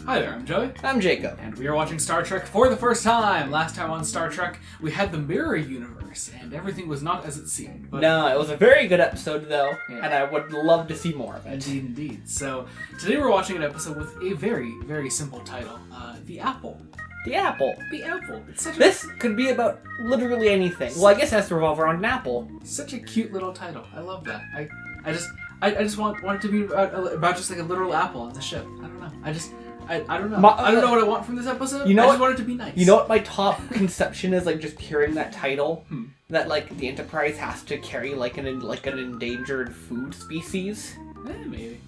Hi there, I'm Joey. I'm Jacob. And we are watching Star Trek for the first time. Last time on Star Trek, we had the mirror universe, and everything was not as it seemed. But No, it was a very good episode, though, Yeah. and I would love to see more of it. Indeed. So, today we're watching an episode with a very, very simple title. The Apple. The apple. The Apple. It's such This could be about literally anything. Well, I guess it has to revolve around an apple. such a cute little title. I love that. I just want it to be about just like a literal apple on the ship. I don't know. I don't know. I don't know what I want from this episode. You know I just what- want it to be nice. You know what my top conception is, like, just hearing that title? That, like, the Enterprise has to carry, like, an endangered food species? Maybe.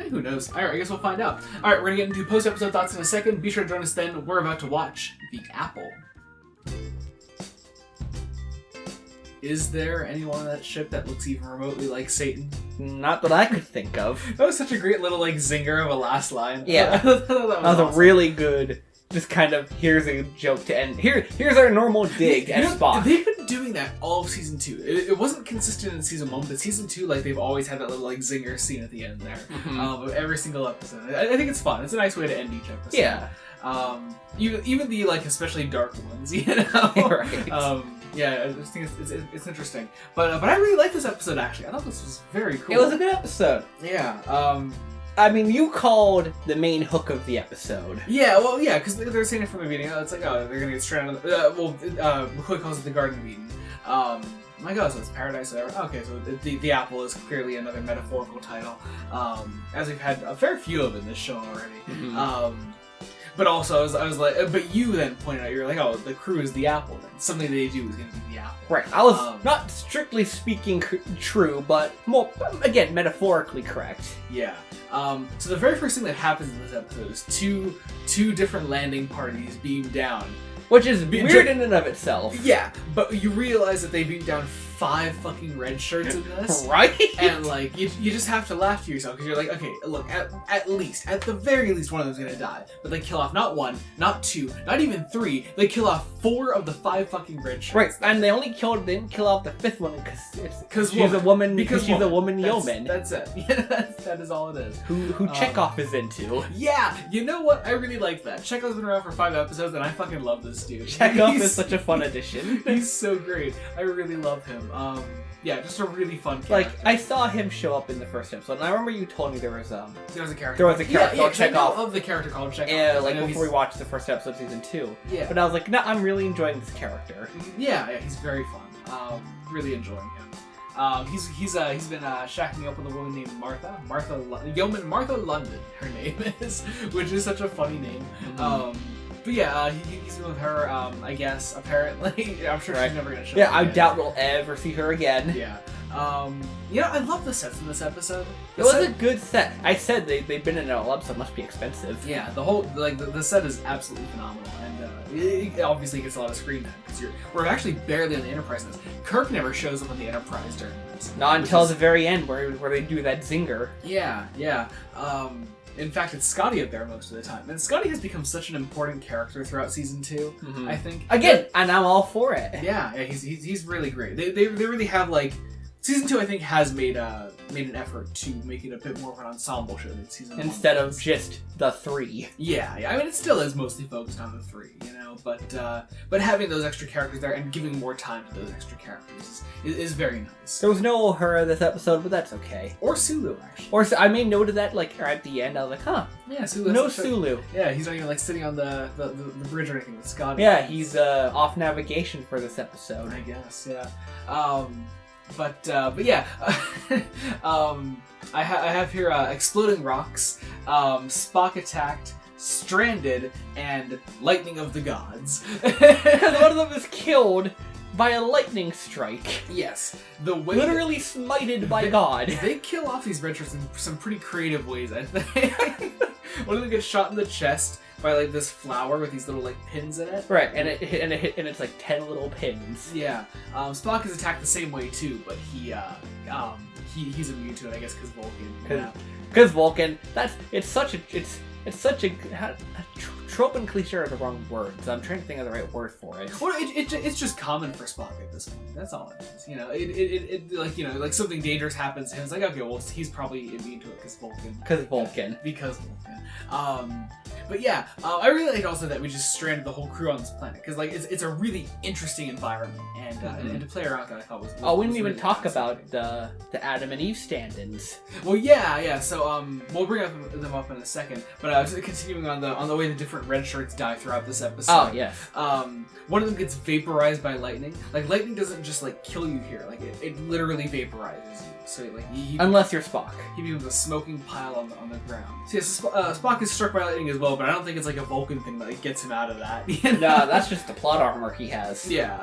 Who knows? Alright, I guess we'll find out. Alright, we're gonna get into post-episode thoughts in a second. Be sure to join us then. We're about to watch The Apple. Is there anyone on that ship that looks even remotely like Satan? Not that I could think of. That was such a great little, like, zinger of a last line. Yeah. that That was awesome. a really good, just kind of, here's a joke to end. Here's our normal dig at Spock. They've been doing that all of season 2. It wasn't consistent in season 1, but season 2, like, they've always had that little, like, zinger scene at the end there. Of every single episode. I think it's fun. It's a nice way to end each episode. Yeah. Even the, like, especially dark ones, you know? Right. Yeah, I just think it's interesting. But I really like this episode, actually. I thought this was very cool. It was a good episode. Yeah. I mean, you called the main hook of the episode. Yeah, well, yeah, because they're saying it from the beginning. It's like, oh, they're gonna get stranded. McCoy calls it the Garden of Eden. I'm like, oh, so it's paradise, whatever. Okay, so the apple is clearly another metaphorical title. As we've had a fair few of in this show already. But also, I was like, but you then pointed out, you're like, oh, the crew is the apple then. Something they do is going to be the apple. Right. I was not strictly speaking true, but more, again, metaphorically correct. Yeah. So the very first thing that happens in this episode is two different landing parties beam down. Which is weird in and of itself. Yeah, but you realize that they beam down 5 fucking red shirts in this. Right? And, like, you just have to laugh to yourself, because you're like, okay, look, at the very least, one of them's gonna die. But they kill off not 1, not 2, not even 3, they kill off 4 of the 5 fucking red shirts. Right, and they didn't kill off the 5th one because she's a woman, because she's a woman yeoman. That's it. Yeah, that is all it is. Who Chekhov is into. Yeah, you know what? I really like that. Chekhov's been around for 5 episodes, and I fucking love this dude. Chekhov is such a fun addition. He's so great. I really love him. Yeah, just a really fun character. Like, I saw him show up in the first episode, and I remember you told me there was a character. called Chekhov. Of the character called Chekhov. Yeah, like before we watched the first episode of season 2. Yeah. But I was like, no, I'm really enjoying this character. Yeah, he's very fun. Really enjoying him. He's been shacking up with a woman named Yeoman Martha London. Her name is, which is such a funny name. But yeah, he's been with her. I guess apparently, I'm sure she's never gonna show up. Yeah, I doubt we'll ever see her again. Yeah. You know, I love the sets in this episode. It was a good set. I said they've been in an all episode, must be expensive. Yeah, the whole the set is absolutely phenomenal, and it obviously gets a lot of screen time because we're actually barely on the Enterprise in this. Kirk never shows up on the Enterprise during this. Not until the very end, where they do that zinger. Yeah. In fact, it's Scotty up there most of the time, and Scotty has become such an important character throughout season 2. I think Again, and I'm all for it. Yeah, he's really great. They really have, like, season 2. I think has made an effort to make it a bit more of an ensemble show than season 1 Instead of was. just the 3. Yeah. I mean, it still is mostly focused on the 3, you know, but having those extra characters there and giving more time to those extra characters is very nice. There was no Uhura this episode, but that's okay. Or Sulu, actually. Or I made note of that, like, at the end. I was like, huh. Yeah, Sulu. No Sulu. Yeah, he's not even, like, sitting on the bridge or anything with Scotty. Yeah, he's off navigation for this episode. I guess, yeah. But yeah, I have here exploding rocks, Spock attacked, stranded, and lightning of the gods. Because one of them is killed by a lightning strike. Yes, the way literally smited by God. They kill off these red shirts in some pretty creative ways, I think. One of them gets shot in the chest by, like, this flower with these little, like, pins in it. Right, and it's like 10 little pins. Yeah. Suspect is attacked the same way too, but he's immune to it, I guess, because Vulcan. Because Vulcan, it's such a trope and cliche are the wrong words. I'm trying to think of the right word for it. Well, it's just common for Spock at this point. That's all it is. You know, it like, you know, like something dangerous happens to him. It's like, okay, well, he's probably immune to it because Vulcan. Because Vulcan. Because Vulcan. But yeah, I really like also that we just stranded the whole crew on this planet because like it's a really interesting environment and to play around with that I thought was we didn't even really talk about the Adam and Eve stand-ins. Well, yeah. So we'll bring them up in a second. But just continuing on the way the different red shirts die throughout this episode. Oh yes. One of them gets vaporized by lightning. Like lightning doesn't just like kill you here. Like it literally vaporizes you. So like unless you're Spock, he becomes a smoking pile on the ground. So yes, Spock is struck by lightning as well, but I don't think it's like a Vulcan thing that like, gets him out of that. You know? No, that's just the plot armor he has. Yeah.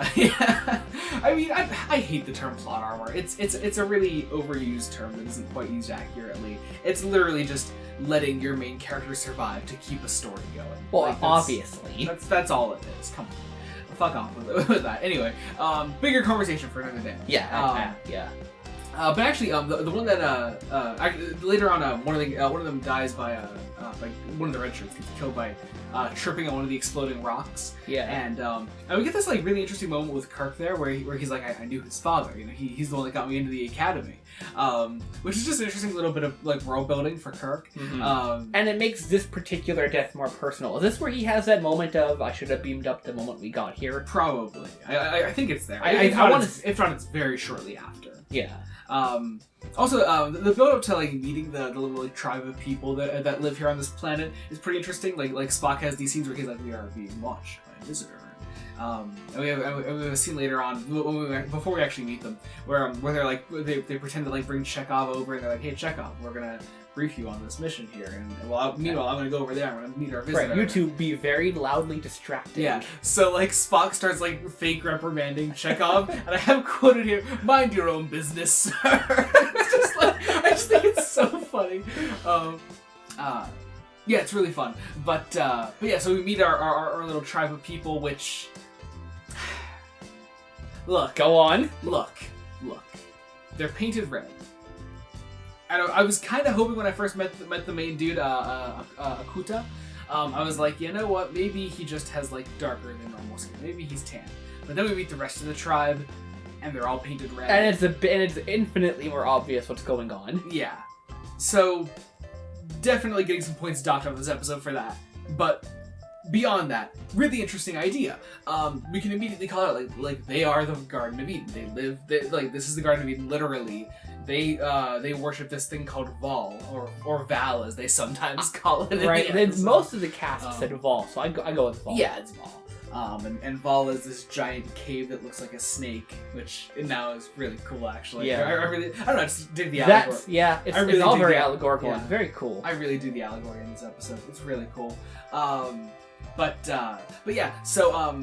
I mean, I hate the term plot armor. It's a really overused term that isn't quite used accurately. It's literally just letting your main character survive to keep a story going. Well, like, obviously. That's all it is. Come on. Fuck off with that. Anyway, bigger conversation for another day. Yeah. But actually, the one that later on, one of them dies by one of the red shirts gets killed by tripping on one of the exploding rocks. Yeah. And we get this like really interesting moment with Kirk there, where he's like, I knew his father. You know, he's the one that got me into the academy. Which is just an interesting little bit of like world building for Kirk. Mm-hmm. And it makes this particular death more personal. Is this where he has that moment of I should have beamed up the moment we got here? Probably. I think it's there. If not, it's very shortly after. Yeah. Also, the build up to like meeting the little like tribe of people that live here on this planet is pretty interesting. Like Spock has these scenes where he's like, we are being watched by a visitor. And we have a scene later on before we actually meet them where they're like they pretend to like bring Chekhov over and they're like, hey Chekhov, we're gonna brief you on this mission here, and meanwhile I'm gonna go over there. I'm gonna meet our visitor. Right, you two be very loudly distracted. Yeah. So like Spock starts like fake reprimanding Chekhov, and I have quoted here, "Mind your own business, sir." It's just like I just think it's so funny. Yeah, it's really fun. But yeah, so we meet our little tribe of people, which look. Go on. Look. They're painted red. I was kind of hoping when I first met the main dude, Akuta, I was like, you know what? Maybe he just has like darker than normal skin. Maybe he's tan. But then we meet the rest of the tribe, and they're all painted red. And it's infinitely more obvious what's going on. Yeah. So definitely getting some points docked on this episode for that. But beyond that, really interesting idea. We can immediately call out like they are the Garden of Eden. This is the Garden of Eden literally. They worship this thing called Val, or Val as they sometimes call it. Right. Most of the cast said Val, so I go with Val. Yeah, it's Val. And Val is this giant cave that looks like a snake, which now is really cool actually. Yeah. I don't know, I just dig the allegory. It's all very allegorical and very cool. I really do the allegory in this episode. It's really cool. But yeah, so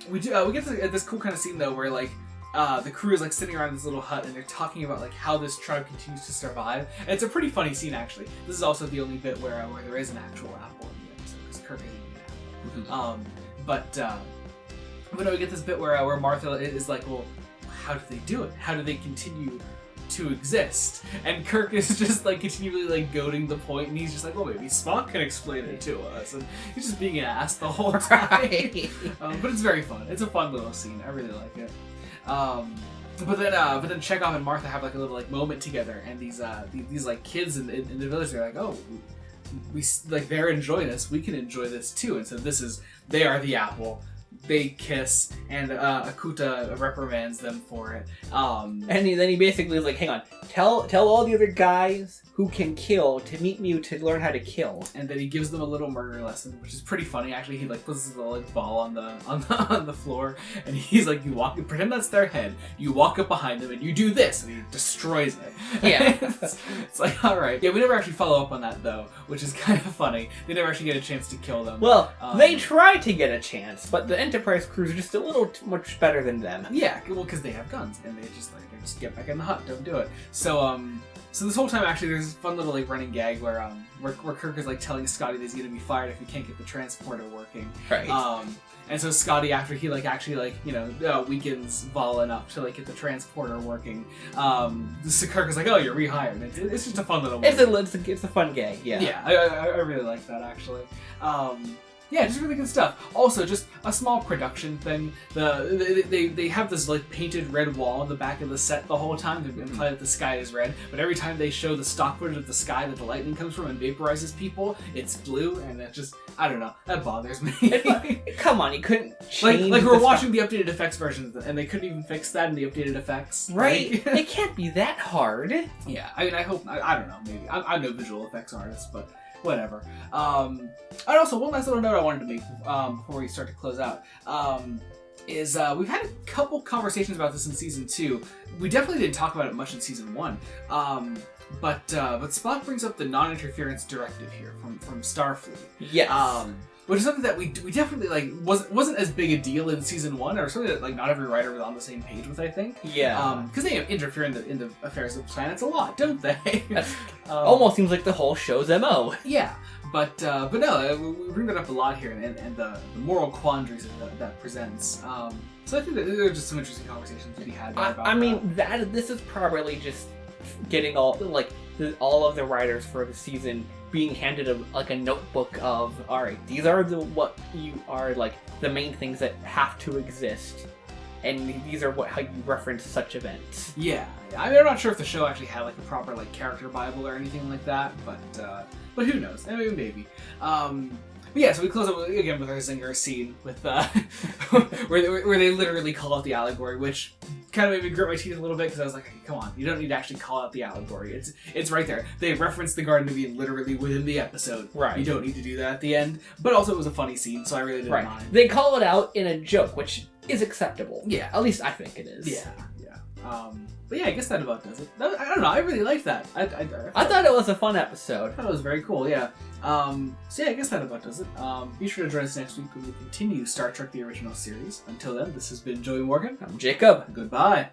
we get to this cool kind of scene though where like the crew is like sitting around this little hut and they're talking about like how this tribe continues to survive. And it's a pretty funny scene actually. This is also the only bit where there is an actual apple in the episode because Kirk isn't eating an apple. But no, we get this bit where Martha is like, well, how do they do it? How do they continue to exist? And Kirk is just like continually like goading the point, and he's just like, well, maybe Spock can explain it to us, and he's just being an ass the whole time. But it's very fun. It's a fun little scene. I really like it. But then Chekhov and Martha have like a little like moment together, and these like kids in the village, they're like, oh, we like they're enjoying this, we can enjoy this too, and so they are the apple. They kiss, and Akuta reprimands them for it. And then he basically is like, hang on, tell all the other guys who can kill to meet me to learn how to kill. And then he gives them a little murder lesson, which is pretty funny. Actually, he like puts his little like ball on the floor, and he's like, pretend that's their head. You walk up behind them and you do this, and he destroys it. Yeah, it's like, all right. Yeah, we never actually follow up on that though, which is kind of funny. They never actually get a chance to kill them. Well, they try to get a chance, but the Enterprise crews are just a little much better than them. Yeah, well, because they have guns, and they just get back in the hut, don't do it. So this whole time actually, there's this fun little like running gag where Kirk is like telling Scotty that he's gonna be fired if he can't get the transporter working. Right. And so Scotty, after he like actually like weakens Val enough to like get the transporter working, so Kirk is like, oh, you're rehired. It's just a fun little. It's a fun gag. Yeah. Yeah, I really like that actually. Yeah, just really good stuff. Also, just a small production thing. They have this like painted red wall in the back of the set the whole time to imply that the sky is red. But every time they show the stock footage of the sky that the lightning comes from and vaporizes people, it's blue, and it just, I don't know, that bothers me. Come on, you couldn't change like we're watching the updated effects version, and they couldn't even fix that in the updated effects, right? It can't be that hard. Yeah, I mean, I hope, I don't know, maybe I'm no visual effects artist, but. Whatever. And also, one last little note I wanted to make before we start to close out is we've had a couple conversations about this in Season 2. We definitely didn't talk about it much in Season 1. But Spock brings up the non-interference directive here from Starfleet. Yes. Which is something that we definitely like wasn't as big a deal in Season 1, or something that like not every writer was on the same page with, I think. Yeah. Because they interfere in the affairs of planets a lot, don't they? That's almost seems like the whole show's MO. Yeah, but no, we bring that up a lot here, and the moral quandaries that presents. So I think that there are just some interesting conversations to be had there about I mean, this is probably just getting all of the writers for the season being handed a notebook of, all right, these are what you are like the main things that have to exist, and these are how you reference such events. Yeah. I mean, I'm not sure if the show actually had like a proper like character bible or anything like that, but who knows? I mean, maybe. But yeah, so we close up again with our Zinger scene with where they literally call out the allegory, which kind of made me grit my teeth a little bit because I was like, okay, come on, you don't need to actually call out the allegory. It's right there. They referenced the Garden of Eden literally within the episode. Right. You don't need to do that at the end. But also, it was a funny scene, so I really didn't mind. They call it out in a joke, which is acceptable. Yeah. At least I think it is. Yeah. But yeah, I guess that about does it. I don't know. I really liked that. I thought it was a fun episode. I thought it was very cool. Yeah. So yeah, I guess that about does it. Be sure to join us next week when we continue Star Trek: The Original Series. Until then, this has been Joey Morgan. I'm Jacob. Goodbye.